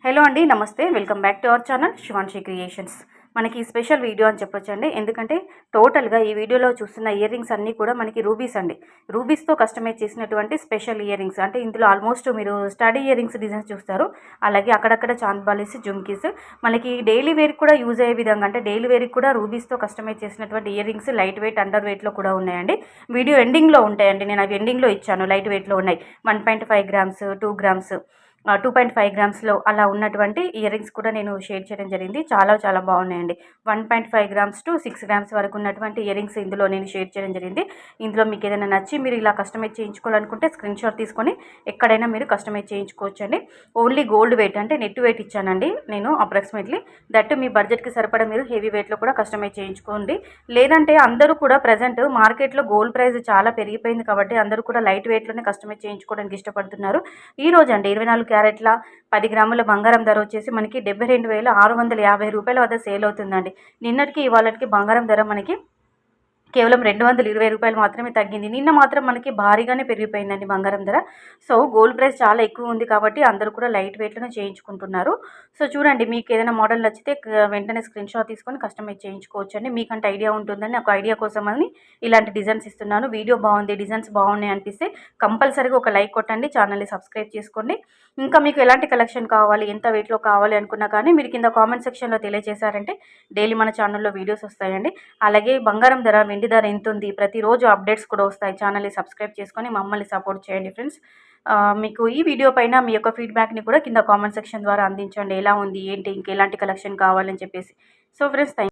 Hello అండి, నమస్తే. Welcome back to our channel Shivanshi creations. మనకి స్పెషల్ వీడియో అని చెప్పొచ్చండి. ఎందుకంటే టోటల్గా ఈ వీడియోలో చూస్తున్న ఇయర్ రింగ్స్ అన్నీ కూడా మనకి రూబీస్ అండి. రూబీస్తో కస్టమైజ్ చేసినటువంటి స్పెషల్ ఇయర్ రింగ్స్. అంటే ఇందులో ఆల్మోస్ట్ మీరు స్టడీ ఇయర్ రింగ్స్ డిజైన్స్ చూస్తారు. అలాగే అక్కడక్కడ చాంద్ బాలీస్, జుమ్కీస్, మనకి డైలీ వేర్కి కూడా యూజ్ అయ్యే విధంగా, అంటే డైలీ వేర్కి కూడా రూబీస్తో కస్టమైజ్ చేసినటువంటి ear rings light weight, under వెయిట్లో కూడా ఉన్నాయండి. వీడియో ఎండింగ్లో ఉంటాయండి. నేను అవి ఎండింగ్లో ఇచ్చాను. లైట్ వెయిట్లో ఉన్నాయి. 1.5 గ్రామ్స్, 2 గ్రామ్స్, 2.5 గ్రామ్స్లో అలా ఉన్నటువంటి ఇయర్ రింగ్స్ కూడా నేను షేర్ చేయడం జరిగింది. చాలా చాలా బాగున్నాయండి. 1.5 గ్రామ్స్ టు 6 గ్రామ్స్ వరకు ఉన్నటువంటి ఇయర్ రింగ్స్ ఇందులో నేను షేర్ చేయడం జరిగింది. ఇందులో మీకు ఏదైనా నచ్చి మీరు ఇలా కస్టమైజ్ చేయించుకోవాలనుకుంటే స్క్రీన్ షాట్ తీసుకొని ఎక్కడైనా మీరు కస్టమైజ్ చేయించుకోవచ్చండి. ఓన్లీ గోల్డ్ వెయిట్, అంటే నెట్ వెయిట్ ఇచ్చానండి నేను అప్రాక్సిమేట్లీ. దట్ మీ బడ్జెట్కి సరిపడా మీరు హెవీ వెయిట్లో కూడా కస్టమైజ్ చేయించుకోండి. లేదంటే అందరూ కూడా ప్రజెంట్ మార్కెట్లో గోల్డ్ ప్రైస్ చాలా పెరిగిపోయింది కాబట్టి అందరూ కూడా లైట్ వెయిట్లోనే కస్టమైజ్ చేయించుకోవడానికి ఇష్టపడుతున్నారు. ఈ రోజు అండి 24 క్యారెట్ల 10 గ్రాముల బంగారం ధర వచ్చేసి మనకి 72,650 రూపాయల వద్ద సేల్ అవుతుందండి. నిన్నటికి ఇవాళకి బంగారం ధర మనకి కేవలం 220 రూపాయలు మాత్రమే తగ్గింది. నిన్న మాత్రం మనకి భారీగానే పెరిగిపోయిందండి బంగారం ధర. సో గోల్డ్ ప్రైస్ చాలా ఎక్కువ ఉంది కాబట్టి అందరూ కూడా లైట్ వెయిట్లోనే చేయించుకుంటున్నారు. సో చూడండి, మీకు ఏదైనా మోడల్ నచ్చితే వెంటనే స్క్రీన్ షాట్ తీసుకొని కస్టమైజ్ చేయించుకోవచ్చండి. మీకంటే ఐడియా ఉంటుందని ఒక ఐడియా కోసమని ఇలాంటి డిజైన్స్ ఇస్తున్నాను. వీడియో బాగుంది, డిజైన్స్ బాగున్నాయి అనిపిస్తే కంపల్సరీగా ఒక లైక్ కొట్టండి, ఛానల్ని సబ్స్క్రైబ్ చేసుకోండి. ఇంకా మీకు ఎలాంటి కలెక్షన్ కావాలి, ఎంత వెయిట్లో కావాలి అనుకున్నా కానీ మీరు కింద కామెంట్ సెక్షన్లో తెలియజేశారంటే డైలీ మన ఛానల్లో వీడియోస్ వస్తాయండి. అలాగే బంగారం ధర, వెండి ధర ఎంత ఉంది, ప్రతిరోజు అప్డేట్స్ కూడా వస్తాయి. ఛానల్ని సబ్స్క్రైబ్ చేసుకొని మమ్మల్ని సపోర్ట్ చేయండి ఫ్రెండ్స్. మీకు ఈ వీడియో పైన మీ యొక్క ఫీడ్బ్యాక్ని కూడా కింద కామెంట్ సెక్షన్ ద్వారా అందించండి. ఎలా ఉంది, ఏంటి, ఇంకెలాంటి కలెక్షన్ కావాలని చెప్పేసి. So friends,